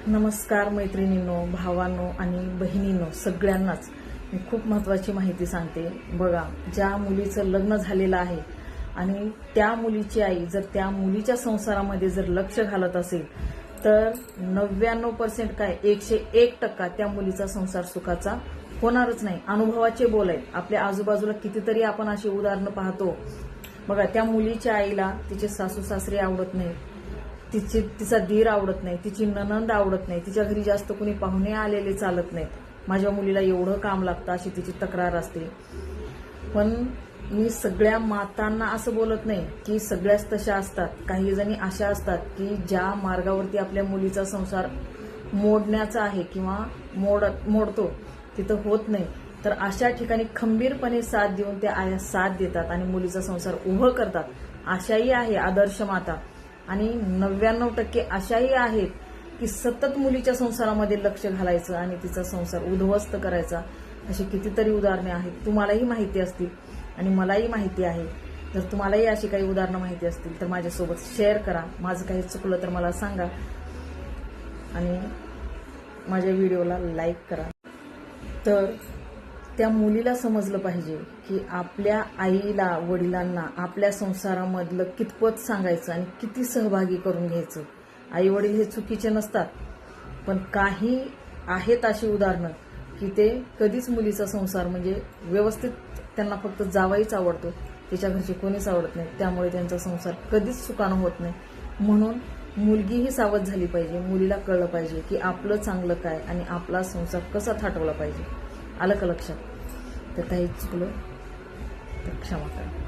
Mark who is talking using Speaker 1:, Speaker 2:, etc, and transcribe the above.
Speaker 1: नमस्कार मैत्रिणींनो, भावांनो आणि बहिणींनो, सगळ्यांनाच मी खूप महत्त्वाची माहिती सांगते. बघा, ज्या मुलीचं लग्न झालेलं आहे आणि त्या मुलीची आई जर त्या मुलीच्या संसारामध्ये जर लक्ष घालत असेल तर 99% काय 101% त्या मुलीचा संसार सुखाचा होणारच नाही. अनुभवाचे बोल आहेत. आपल्या आजूबाजूला कितीतरी आपण अशी उदाहरणं पाहतो. बघा, त्या मुलीच्या आईला तिचे सासू सासरे आवडत नाहीत, तिचा दीर आवडत नाही, तिची नणंद आवडत नाही, तिच्या घरी जास्त कुणी पाहुणे आलेले चालत नाहीत, माझ्या मुलीला एवढं काम लागतं अशी तिची तक्रार असते. पण मी सगळ्या मातांना असं बोलत नाही की सगळ्याच तशा असतात. काही जणी अशा असतात की ज्या मार्गावरती आपल्या मुलीचा संसार मोडण्याचा आहे किंवा मोडतो तिथं होत नाही, तर अशा ठिकाणी खंबीरपणे साथ देऊन त्या आया साथ देतात आणि मुलीचा संसार उभं करतात. अशाही आहे आदर्श माता आणि 99% अशाही आहेत की सतत मुलीच्या संसारामध्ये लक्ष घालायचं आणि तिचा संसार उद्ध्वस्त करायचा. अशी कितीतरी उदाहरणे आहेत, तुम्हालाही माहिती असतील आणि मलाही माहिती आहे. जर तुम्हालाही अशी काही उदाहरणं माहिती असतील तर माझ्यासोबत शेअर करा. माझं काही चुकलं तर मला सांगा आणि माझ्या व्हिडिओला लाईक करा. तर त्या मुलीला समजलं पाहिजे की आपल्या आईला वडिलांना आपल्या संसारामधलं कितपत सांगायचं आणि किती सहभागी करून घ्यायचं. आई वडील हे चुकीचे नसतात, पण काही आहेत अशी उदाहरणं की ते कधीच मुलीचा संसार म्हणजे व्यवस्थित, त्यांना फक्त जावाईच आवडतो, तिच्या घरचे कोणीच आवडत नाही, त्यामुळे त्यांचा संसार कधीच सुखानं होत नाही. म्हणून मुलगीही सावध झाली पाहिजे. मुलीला कळलं पाहिजे की आपलं चांगलं काय आणि आपला संसार कसा थाटवला पाहिजे. आलं का लक्षात? तर काही चुकलं तर क्षमा करा.